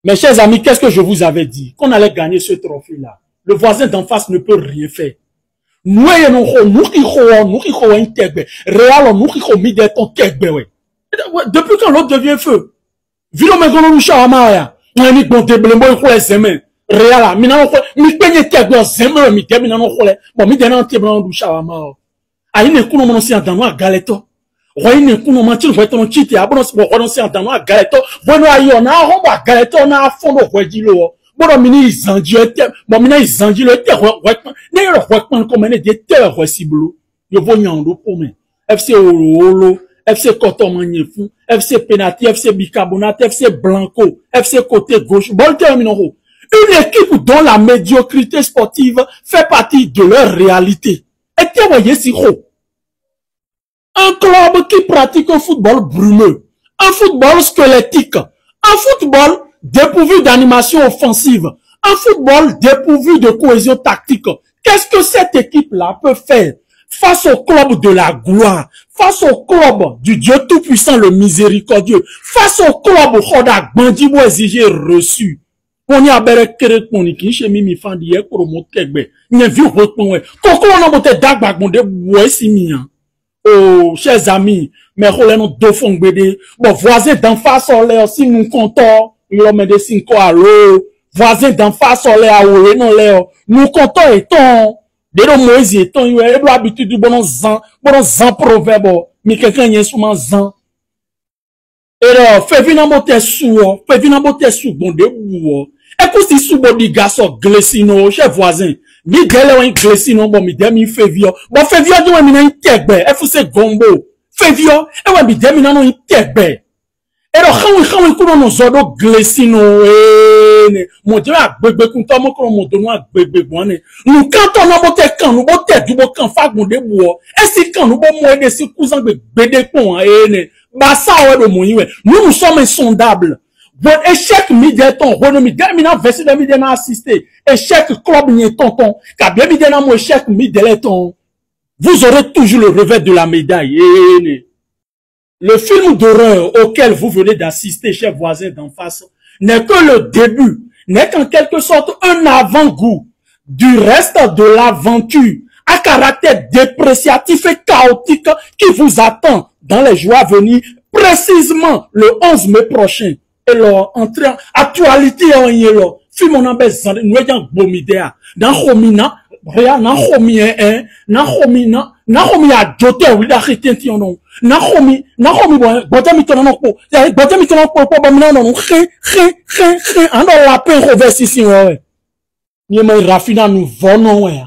Mes chers amis, qu'est-ce que je vous avais dit? Qu'on allait gagner ce trophée-là. Le voisin d'en face ne peut rien faire. Nous, depuis quand l'autre devient feu? Vilo me gono shawama ya. Ngani bonte blembo ko eseme. Reala, mina ko mi penye tegbo zeme mi te mina no khole. Bon mi dena te blan du shawama. Ayi ne kuno mono si antano a galeto. Royi ne kuno manti ro to no chiti abono si ko no si antano a galeto. Bono ayo na ho ba galeto na fondo ko jilo. Bono mini izanji te, bon mina izanji le te ro. Ne ro ko ko mene de te ro siblo. Yo vo nyando po me. FC Olo. FC Coton Magnéfou, FC Penati, FC Bicarbonate, FC Blanco, FC Côté Gauche. Bon, terminons. Une équipe dont la médiocrité sportive fait partie de leur réalité. Et tu voyez si gros. Un club qui pratique un football brumeux, un football squelettique, un football dépourvu d'animation offensive, un football dépourvu de cohésion tactique. Qu'est-ce que cette équipe-là peut faire face au club de la gloire, face au club du Dieu tout-puissant, le miséricordieux, face au club Roda Bandibo exigé reçu? On y a bere kere koniki chez Mimi Fandi e pour mo tegbe. Nye vi repon we. Koko on bote dagba bonde boy si mian. Oh, chers amis, mais rolé non do fond gbede. Bon, voisin d'en face on l'air si nous comptons, il a de 5 allo. Voisin d'en face on l'air ou non l'air. Nous comptons et ton de Moïse et ton eu habitude du bon zan proverbe. Mais quelqu'un y est souvent zan. Et là, fais venir monter sous bon de boue. Écoute si sous bon di garçon glessino, chef voisin. Mi dele un glessino bon mi demi fait vieux. Bon fait vieux di mi na tegbe. E fuse gombo. Fait vieux, e wa mi demi na no tegbe. Et là, quand on kono no zodo glessino ne. Mon Dieu a gbegbe kun to mo ko mo do no a gbegbe bon ne. Nou quand on a monté kan, nou bote du bo kan fa bon de boue. Et si kan nou bo mo de si cousin gbede kon ne. Bah ça ouais de moyen nous sommes insondables. Bon échec midéton renommé mina verset de midéna assisté échec club ni tonton car bien midéna mo échec midéton vous aurez toujours le revers de la médaille. Le film d'horreur auquel vous venez d'assister, chers voisins d'en face, n'est que le début, n'est qu'en quelque sorte un avant-goût du reste de l'aventure à caractère dépréciatif et chaotique qui vous attend dans les jours à venir, précisément le 11 mai prochain. Et leur entrée en actualité en yélo. Si mon ambes nous ayons bomidea, dans Romina, rien, dans Romien, dans Romina, dans Romia a doté, oui, d'arrêter, non. Dans Romi, bon, botamitonon, en la peine reverse ici, ouais. Ni me Rafina nous venons, ouais.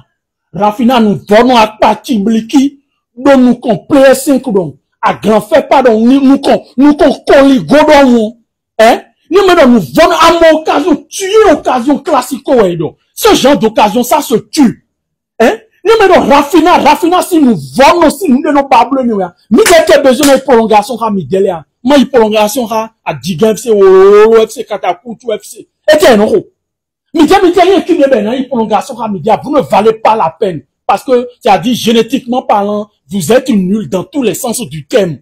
Rafina nous venons à partir bliki, dont nous compléons 5 dons. À grand fait, pardon, nous coligodons, hein? Nous venons à mon occasion, tuer l'occasion classique, ouais, ce genre d'occasion, ça se tue, hein? Nous mettons Rafina, si nous venons, si nous ne pas bleu, nous avons besoin de prolongation, moi, une prolongation, à Diga FC, FC, Katakutu FC, et tiens, non. Mais qui ne ben, une prolongation, vous ne valez pas la peine. Parce que, tu as dit, génétiquement parlant, vous êtes nul dans tous les sens du terme.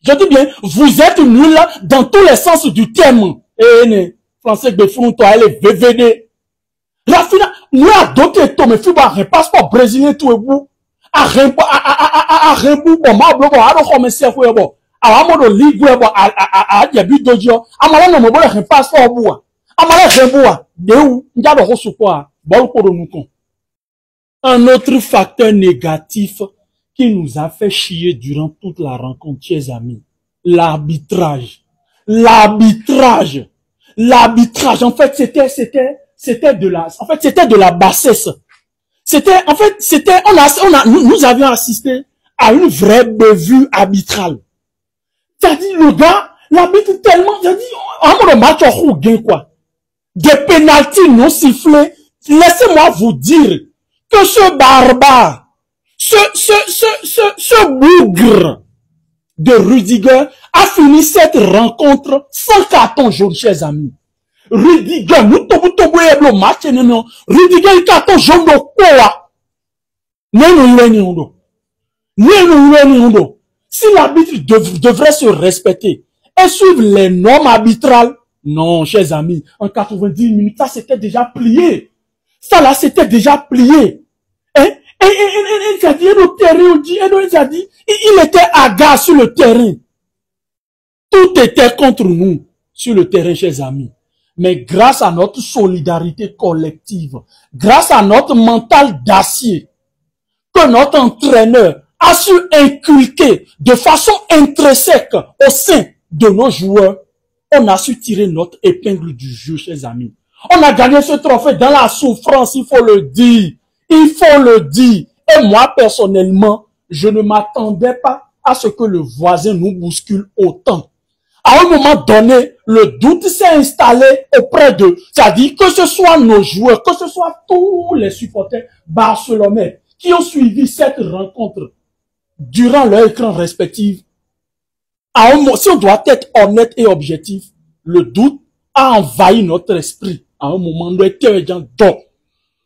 Je dis bien, vous êtes nul dans tous les sens du terme. Eh, français de fou, toi, elle est VVD. Rafina, nous a doté tout, mais fiba, un passeport brésilien, tout et vous. A rembo, bon, ma bloco, a donc, comme c'est fou, bon. A la mode ligue, bon, a début d'audio. A malin, non, bon, un passeport, bon. A malin, rembo, de où, y'a de reçu quoi, bon, pour nous, con. Un autre facteur négatif qui nous a fait chier durant toute la rencontre, chers amis. L'arbitrage. L'arbitrage. L'arbitrage. En fait, c'était de la bassesse. Nous avions assisté à une vraie bevue arbitrale. C'est-à-dire, le gars, l'arbitre tellement, c'est-à-dire, match au gain, quoi. Des pénaltys non sifflés. Laissez-moi vous dire que ce barbare, ce bougre de Rudiger a fini cette rencontre sans carton jaune, chers amis. Rudiger, nous tombons le match, non. Rudiger, il carton jaune de quoi? Non. Si l'arbitre devrait se respecter et suivre les normes arbitrales, Non, chers amis, en 90 minutes, ça c'était déjà plié. Ça là, c'était déjà plié. Hein? Et il a dit, il était hagard sur le terrain. Tout était contre nous sur le terrain, chers amis. Mais grâce à notre solidarité collective, grâce à notre mental d'acier, que notre entraîneur a su inculquer de façon intrinsèque au sein de nos joueurs, on a su tirer notre épingle du jeu, chers amis. On a gagné ce trophée dans la souffrance, il faut le dire. Il faut le dire. Et moi, personnellement, je ne m'attendais pas à ce que le voisin nous bouscule autant. À un moment donné, le doute s'est installé auprès d'eux. C'est-à-dire que ce soit nos joueurs, que ce soit tous les supporters barcelonais qui ont suivi cette rencontre durant leur écran respectif. Si on doit être honnête et objectif, le doute a envahi notre esprit. À un moment, nous étions gens d'or.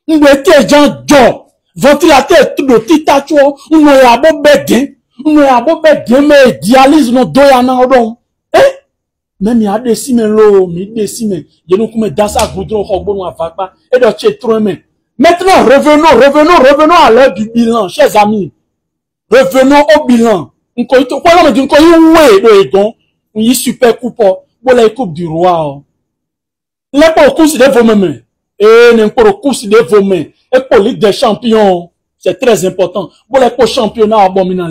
Nous étions gens d'or. Ventilateur de titacho, nous avons bédé. Nous avons bédé, mais dialyse nos doyana odon. Même il y a des simen l'eau, des simen. Il y a nous dans sa goudron, on va pas. Et de chez trop mais. Maintenant, revenons à l'heure du bilan, chers amis. Revenons au bilan. On super coupe, pour la coupe du roi. Les pour course de vos mains. Et n'importe course de vos mains. Et pour Ligue des champions, c'est très important. Pour les championnats abominants,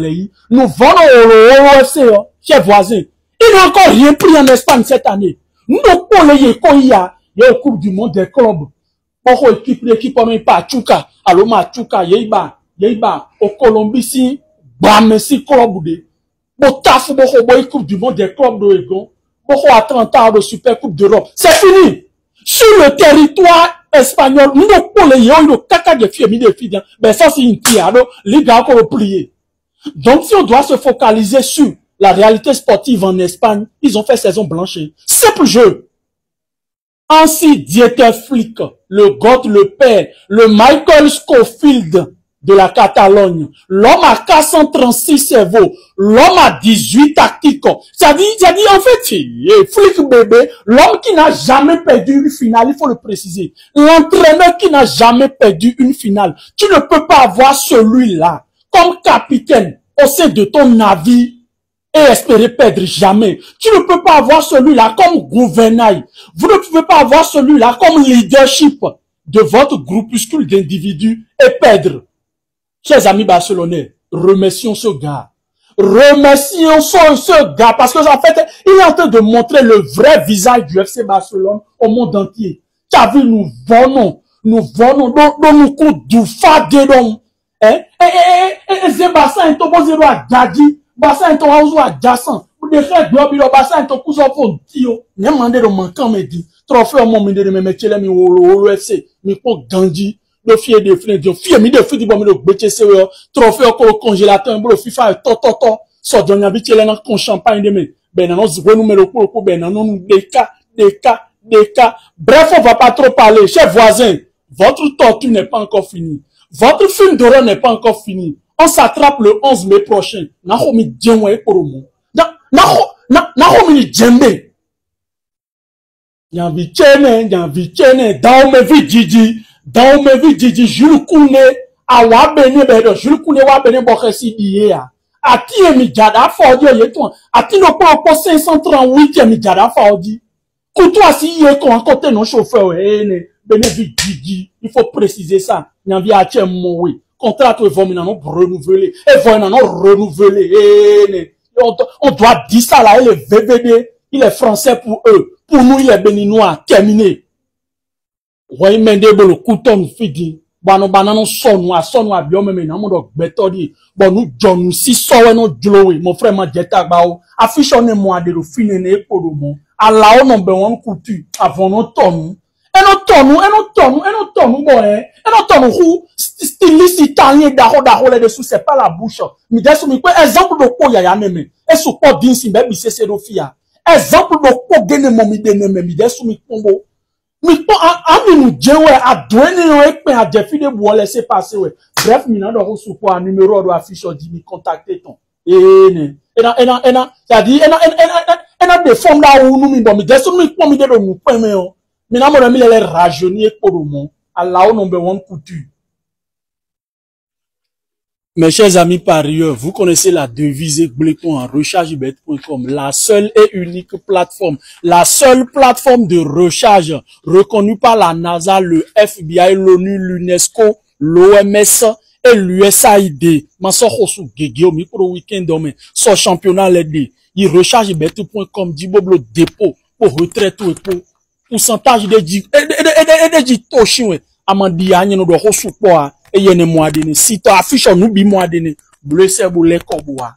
nous vendons au FC, chers voisins. Il n'a encore rien pris en Espagne cette année. Nous, pour les il y a une Coupe du Monde des clubs. Pour l'équipe, comme Pachuca, alors Machuca, Yeiba, au Colombie, si, Bamesi, club de. Pour Taf, pour Coupe du Monde des clubs de Egon, pour Atlanta, de Super Coupe d'Europe. C'est fini. Sur le territoire espagnol, nous, pour les le caca de filles, des filles, ben ça, c'est une tire, alors, les gars, encore plié. Donc, si on doit se focaliser sur la réalité sportive en Espagne, ils ont fait saison blanche. Simple jeu. Ainsi, Dieter Flick, le God, le père, le Michael Scofield de la Catalogne, l'homme à 436 cerveaux, l'homme à 18 tactiques. Ça dit en fait, Flick bébé, l'homme qui n'a jamais perdu une finale, il faut le préciser. L'entraîneur qui n'a jamais perdu une finale. Tu ne peux pas avoir celui-là comme capitaine au sein de ton navire et espérer perdre jamais. Tu ne peux pas avoir celui-là comme gouvernail. Vous ne pouvez pas avoir celui-là comme leadership de votre groupuscule d'individus et perdre. Chers amis barcelonais, remercions ce gars. Remercions ce gars parce que en fait, il est en train de montrer le vrai visage du FC Barcelone au monde entier. Tu as vu, nous volons, donc nous coûtons du fadé, hein? Et Barça est au zéro à Gadi. Basa est au adjacent. Pour des frères globi, Basa est au cousin pour Tio. N'y a demandé de manquant, me dit. Trophée au moment de me mettre là, mi au FC. Mi pour Gandhi. Le fier de flin, de fier, mi de fou, di bon, mi de BTC, trophée au congélateur, un FIFA, toto. So, j'en ai habitué là, dans champagne de me. Ben, non, je nous met le coup, ben, non, des cas. Bref, on va pas trop parler. Chers voisins, votre tortue n'est pas encore finie. Votre film d'horreur n'est pas encore fini. On s'attrape le 11 mai prochain. Nahomi Djemwe Poromo. Nahomi Djembe. Yanvi Tchene, Daomevi Djiji, Jules Koune, Awa Bene Bedo, Jules Koune Wa Bene Bokhesi Diya. Ati Emi Jada Fordi Yeton. Ati no po 538 Emi Jada Fordi. Koutou si yé kon côté non chauffeur, Bene Djiji. Il faut préciser ça. Yanvi Atiem Moui. Contrat est vraiment renouvelé. Et vraiment renouvelé. On doit dire ça là, il est VVD, il est français pour eux. Pour nous, il est béninois, terminé. Voyez, mende le couteau fidi. Banano sonnois, bien même, non, mon bétodi. Bon, nous, John, nous, si sowe, non, glowy, mon frère, m'a jeta, bao. Affiche, on est moi, de le finir, pour le monde. Allah, on a besoin de couture, avant nos tonnes. Et nos tonnes, styliste italien d'aro là-dessous, c'est pas la bouche. Mais dessous, mais quoi, exemple de quoi y'a même. Et sous quoi d'une si même, c'est fia. Exemple de quoi gagne mon midene, mais dessous, mais combo. Mais quoi, nous djoué, à douane, et à défi de bois laisser passer, ouais. Bref, mina de sous quoi, numéro de affiche, dit, me contacter ton. Ça dit, Et n'a des formes là où nous, bon, mais des choses, nous, comme il est de nous, mais n'a mon ami, il est rajeuni pour le monde. Allah, number one couture. Mes chers amis parieurs, vous connaissez la devise Gbleton en rechargebet.com, la seule et unique plateforme, la seule plateforme de recharge reconnue par la NASA, le FBI, l'ONU, l'UNESCO, l'OMS et l'USAID. Mansohosu Gegeo, micro week-end demain, son championnat l'aide. Il rechargebet.com, dit boblo dépôt pour retraite ou pour pourcentage de Amandi a nyeno do hosu po a eye ne moadene si to afisho nu bi moadene bleu se bo le koboa